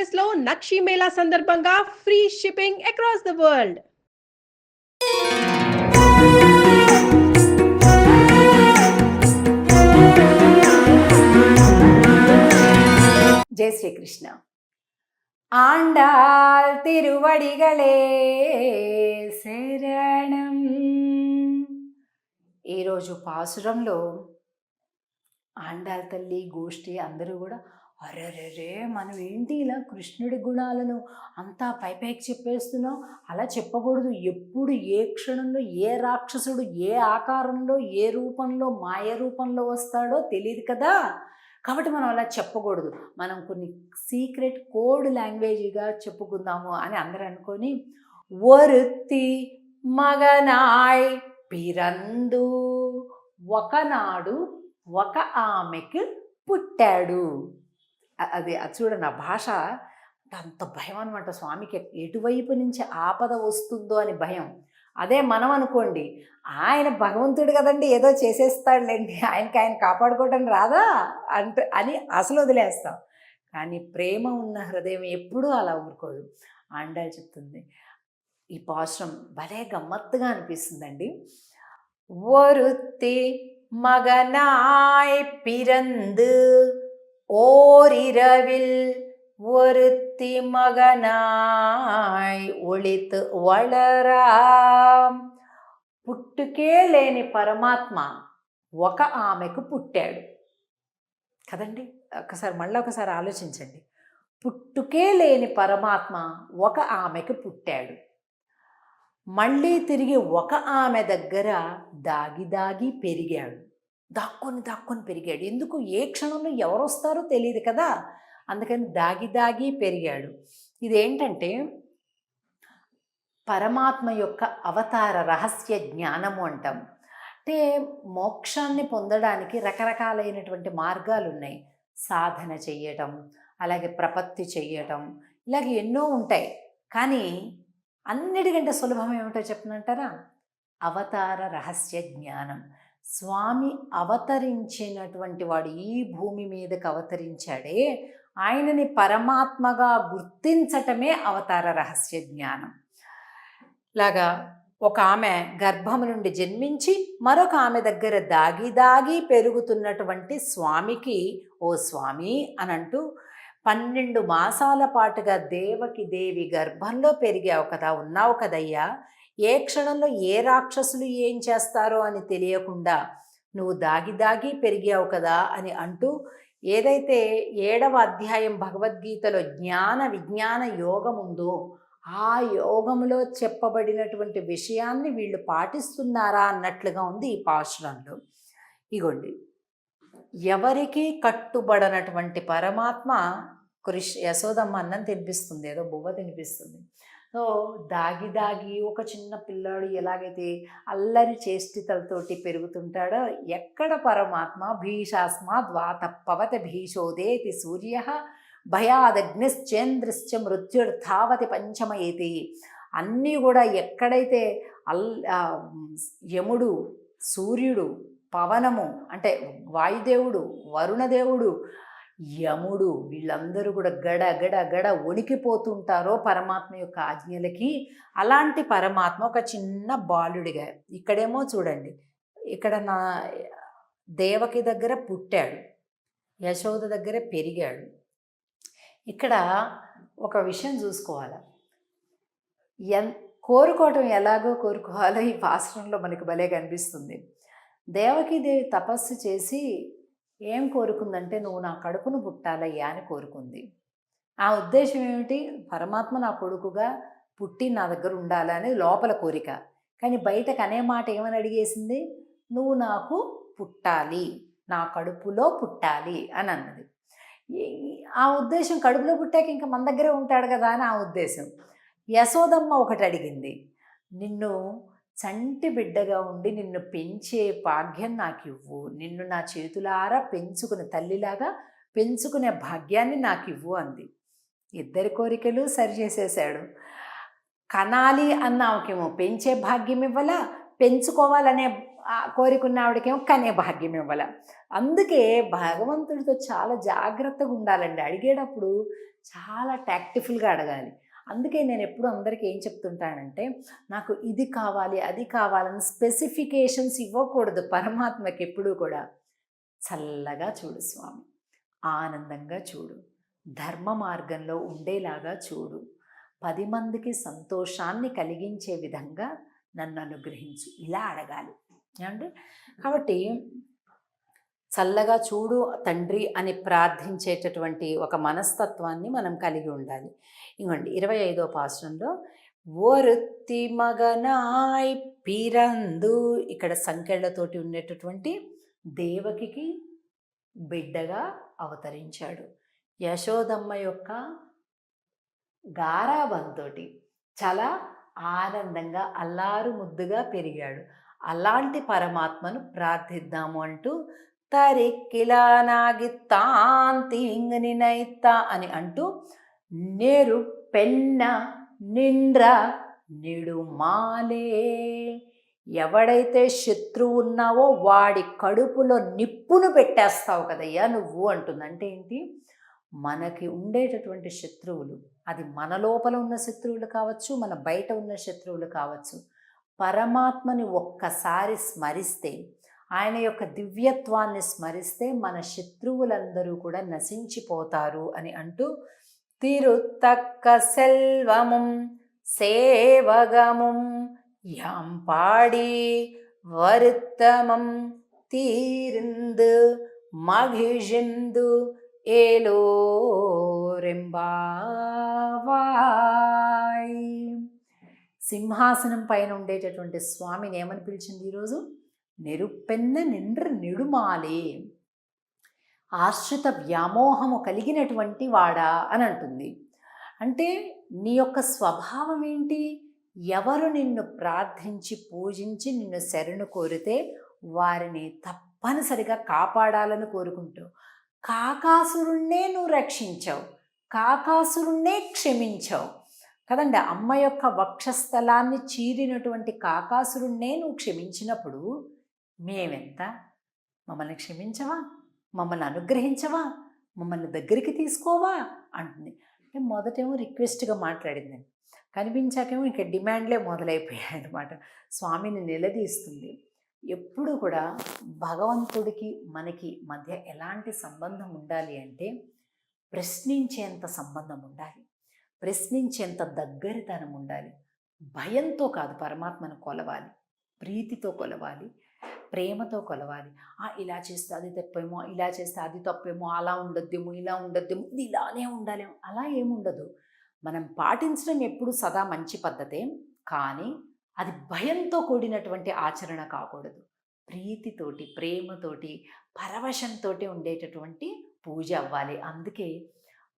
ఎక్స్‌ప్రెస్‌లో నక్షి మేళా సందర్భంగా free shipping across the world. జై శ్రీకృష్ణ. ఆండాల్ తిరువడిగలే శరణం. ఈరోజు పాసురంలో ఆండాల్ తల్లి గోష్ఠి అందరూ కూడా అరెరెరే మనం ఏంటి ఇలా కృష్ణుడి గుణాలను అంతా పైపైకి చెప్పేస్తున్నాం, అలా చెప్పకూడదు. ఎప్పుడు ఏ క్షణంలో ఏ రాక్షసుడు ఏ ఆకారంలో ఏ రూపంలో మాయ రూపంలో వస్తాడో తెలియదు కదా, కాబట్టి మనం అలా చెప్పకూడదు. మనం కొన్ని సీక్రెట్ కోడ్ లాంగ్వేజ్గా చెప్పుకుందాము అని అందరూ అనుకొని ఒరుత్తి మగనాయ్ పిరందు, ఒకనాడు ఒక ఆమెకు పుట్టాడు. అది చూడండి, ఆ భాష అంత భయం అనమాట. స్వామికి ఎటువైపు నుంచి ఆపద వస్తుందో అని భయం. అదే మనం అనుకోండి, ఆయన భగవంతుడు కదండి, ఏదో చేసేస్తాడులేండి, ఆయన కాపాడుకోవటం రాదా అని అసలు వదిలేస్తాం. కానీ ప్రేమ ఉన్న హృదయం ఎప్పుడూ అలా ఊరుకోదు. ఆండాల్ చెప్తుంది. ఈ పాశ్రం భలే గమ్మత్తుగా అనిపిస్తుందండి. ఒరుత్తి మగనాయ్ పిరందు ஓரிரவில் ஒருத்தி మగనాయ్ ఒళిత్ వళరాం. పుట్టుకే లేని పరమాత్మ ఒక ఆమెకు పుట్టాడు కదండి. మళ్ళీ ఒకసారి ఆలోచించండి. పుట్టుకే లేని పరమాత్మ ఒక ఆమెకు పుట్టాడు. మళ్ళీ తిరిగి ఒక ఆమె దగ్గర దాగి దాగి పెరిగాడు. దాక్కొని పెరిగాడు. ఎందుకు? ఏ క్షణంలో ఎవరు వస్తారో తెలియదు కదా, అందుకని దాగి దాగి పెరిగాడు. ఇదేంటంటే పరమాత్మ యొక్క అవతార రహస్య జ్ఞానము అంటాం. అంటే మోక్షాన్ని పొందడానికి రకరకాలైనటువంటి మార్గాలు ఉన్నాయి. సాధన చెయ్యటం, అలాగే ప్రపత్తి చెయ్యటం, ఇలాగే ఎన్నో ఉంటాయి. కానీ అన్నిటికంటే సులభం ఏమిటో చెప్పనంటారా? అవతార రహస్య జ్ఞానం. స్వామి అవతరించినటువంటి వాడు, ఈ భూమి మీదకి అవతరించాడే, ఆయనని పరమాత్మగా గుర్తించటమే అవతార రహస్య జ్ఞానం. లాగా ఒక ఆమె గర్భము నుండి జన్మించి మరొక ఆమె దగ్గర దాగి దాగి పెరుగుతున్నటువంటి స్వామికి, ఓ స్వామి అని అంటూ 12 మాసాల పాటుగా దేవకి దేవి గర్భంలో పెరిగావు కదా, ఉన్నావు కదయ్యా, ఏ క్షణంలో ఏ రాక్షసులు ఏం చేస్తారో అని తెలియకుండా నువ్వు దాగి దాగి పెరిగావు కదా అని అంటూ, ఏదైతే 7వ అధ్యాయం భగవద్గీతలో జ్ఞాన విజ్ఞాన యోగం ఉందో ఆ యోగంలో చెప్పబడినటువంటి విషయాన్ని వీళ్ళు పాటిస్తున్నారా అన్నట్లుగా ఉంది ఈ పాశురంలో. ఇగోండి, ఎవరికి కట్టుబడనటువంటి పరమాత్మ యశోదమ్మ అన్నం తినిపిస్తుంది, ఏదో బువ్వ తినిపిస్తుంది. సో దాగి దాగి ఒక చిన్న పిల్లాడు ఎలాగైతే అల్లరి చేష్టితలతోటి పెరుగుతుంటాడో, ఎక్కడ పరమాత్మ భీషాస్మాద్ వాతపవత భీషోదేతి సూర్య భయాదగ్నిశ్చేంద్రశ్చ మృత్యుర్ధావతి పంచమయేతి. అన్నీ కూడా ఎక్కడైతే యముడు, సూర్యుడు, పవనము అంటే వాయుదేవుడు, వరుణదేవుడు, యముడు, వీళ్ళందరూ కూడా గడ గడ గడ వణికిపోతుంటారో పరమాత్మ యొక్క ఆజ్ఞలకి, అలాంటి పరమాత్మ ఒక చిన్న బాలుడిగా, ఇక్కడేమో చూడండి, ఇక్కడ నా దేవకి దగ్గర పుట్టాడు, యశోద దగ్గర పెరిగాడు. ఇక్కడ ఒక విషయం చూసుకోవాలి, కోరుకోవటం ఎలాగో కోరుకోవాలో ఈ పాశ్రంలో మనకు భలే కనిపిస్తుంది. దేవకీదేవి తపస్సు చేసి ఏం కోరుకుందంటే, నువ్వు నా కడుపును పుట్టాలయ్యా అని కోరుకుంది. ఆ ఉద్దేశం ఏమిటి? పరమాత్మ నా కొడుకుగా పుట్టి నా దగ్గర ఉండాలని లోపల కోరిక. కానీ బయటకు అనే మాట ఏమని అడిగేసింది? నువ్వు నాకు పుట్టాలి, నా కడుపులో పుట్టాలి అని అన్నది. ఆ ఉద్దేశం కడుపులో పుట్టాక ఇంకా మన దగ్గరే ఉంటాడు కదా అని ఆ ఉద్దేశం. యశోదమ్మ ఒకటి అడిగింది, నిన్ను చంటి బిడ్డగా ఉండి నిన్ను పెంచే భాగ్యం నాకు ఇవ్వు, నిన్ను నా చేతులారా పెంచుకునే తల్లిలాగా పెంచుకునే భాగ్యాన్ని నాకు ఇవ్వు అంది. ఇద్దరి కోరికలు సరిచేసేసాడు. కనాలి అన్న ఆమెకేమో పెంచే భాగ్యం ఇవ్వాల, పెంచుకోవాలనే కోరికున్న ఆవిడకేమో కనే భాగ్యం ఇవ్వాల. అందుకే భగవంతుడితో చాలా జాగ్రత్తగా ఉండాలండి. అడిగేటప్పుడు చాలా టాక్టిఫుల్గా అడగాలి. అందుకే నేను ఎప్పుడు అందరికీ ఏం చెప్తుంటానంటే, నాకు ఇది కావాలి, అది కావాలని స్పెసిఫికేషన్స్ ఇవ్వకూడదు పరమాత్మకి ఎప్పుడూ కూడా. చల్లగా చూడు స్వామి, ఆనందంగా చూడు, ధర్మ మార్గంలో ఉండేలాగా చూడు, 10 మందికి సంతోషాన్ని కలిగించే విధంగా నన్ను అనుగ్రహించు, ఇలా అడగాలి ఏమండి. కాబట్టి చల్లగా చూడు తండ్రి అని ప్రార్థించేటటువంటి ఒక మనస్తత్వాన్ని మనం కలిగి ఉండాలి. ఇంకోండి 25వ పాసురంలో ఒరుత్తి మగనాయ్ పిరందు, ఇక్కడ సంకెళ్లతోటి ఉండేటటువంటి దేవకికి బిడ్డగా అవతరించాడు. యశోదమ్మ యొక్క గారాబంతో చాలా ఆనందంగా అల్లారు ముద్దుగా పెరిగాడు. అలాంటి పరమాత్మను ప్రార్థిద్దాము అంటూ తరిక్కిలా నాగిత్తాంతింగనినైత్త అని అంటూ నేరు పెన్న నిండ్ర నిడుమాలే, ఎవడైతే శత్రువు ఉన్నావో వాడి కడుపులో నిప్పును పెట్టేస్తావు కదయ్యా నువ్వు అంటుంది. అంటే ఏంటి, మనకి ఉండేటటువంటి శత్రువులు, అది మన లోపల ఉన్న శత్రువులు కావచ్చు, మన బయట ఉన్న శత్రువులు కావచ్చు, పరమాత్మని ఒక్కసారి స్మరిస్తే, ఆయన యొక్క దివ్యత్వాన్ని స్మరిస్తే మన శత్రువులందరూ కూడా నశించిపోతారు అని అంటూ తిరుతక్క సెల్వముం సేవగముం యాంపాడి வருத்தமம் தீர்ந்து மகிழ்ந்து ఏలోరెంబావాయ్. సింహాసనం పైన ఉండేటటువంటి స్వామిని ఏమని పిలిచింది ఈరోజు? నెరుపెన్న నిండ్ర నిడుమాలే, ఆశ్రిత వ్యామోహము కలిగినటువంటి వాడా అని అంటుంది. అంటే నీ యొక్క స్వభావం ఏంటి? ఎవరు నిన్ను ప్రార్థించి పూజించి నిన్ను శరణు కోరితే వారిని తప్పనిసరిగా కాపాడాలని కోరుకుంటావు. కాకాసురుణ్ణే నువ్వు రక్షించావు, కాకాసురుణ్ణే క్షమించావు కదండి. అమ్మ యొక్క వక్షస్థలాన్ని చీరినటువంటి కాకాసురుణ్ణే నువ్వు క్షమించినప్పుడు మేమెంత? మమ్మల్ని క్షమించవా, మమ్మల్ని అనుగ్రహించవా, మమ్మల్ని దగ్గరికి తీసుకోవా అంటుంది. అంటే మొదటేమో రిక్వెస్ట్గా మాట్లాడిందండి, కనిపించాకేమో ఇంకా డిమాండ్లే మొదలైపోయాయి అన్నమాట. స్వామిని నిలదీస్తుంది. ఎప్పుడు కూడా భగవంతుడికి మనకి మధ్య ఎలాంటి సంబంధం ఉండాలి అంటే ప్రశ్నించేంత సంబంధం ఉండాలి, ప్రశ్నించేంత దగ్గరితనం ఉండాలి. భయంతో కాదు పరమాత్మను కొలవాలి, ప్రీతితో కొలవాలి, ప్రేమతో కొలవాలి. ఇలా చేస్తే అది తప్పేమో, ఇలా చేస్తే అది తప్పేమో, అలా ఉండొద్దేమో, ఇలా ఉండొద్దేమో, ఇది ఇలానే ఉండాలేమో, అలా ఏముండదు. మనం పాటించడం ఎప్పుడు సదా మంచి పద్ధతే, కానీ అది భయంతో కూడినటువంటి ఆచరణ కాకూడదు. ప్రీతితోటి, ప్రేమతోటి, పరవశంతో ఉండేటటువంటి పూజ అవ్వాలి. అందుకే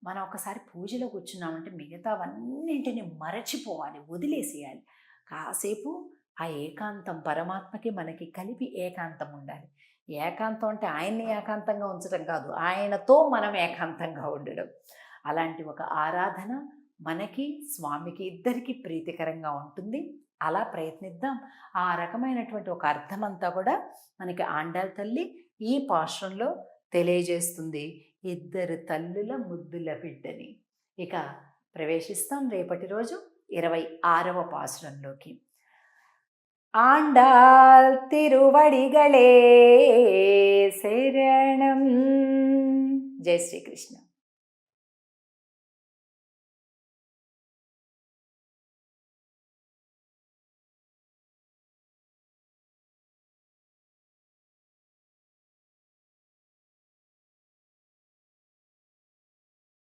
మనం ఒకసారి పూజలో కూర్చున్నామంటే మిగతావన్నింటిని మరచిపోవాలి, వదిలేసేయాలి. కాసేపు ఆ ఏకాంతం, పరమాత్మకి మనకి కలిపి ఏకాంతం ఉండాలి. ఏకాంతం అంటే ఆయన్ని ఏకాంతంగా ఉంచడం కాదు, ఆయనతో మనం ఏకాంతంగా ఉండడం. అలాంటి ఒక ఆరాధన మనకి స్వామికి ఇద్దరికి ప్రీతికరంగా ఉంటుంది. అలా ప్రయత్నిద్దాం. ఆ రకమైనటువంటి ఒక అర్థమంతా కూడా మనకి ఆండాళ్ తల్లి ఈ పాశ్రంలో తెలియజేస్తుంది. ఇద్దరు తల్లుల ముద్దుల బిడ్డని. ఇక ప్రవేశిస్తాం రేపటి రోజు 26వ పాశ్రంలోకి. ఆండాళ్ తిరువడిగళే శరణం. జై శ్రీకృష్ణ.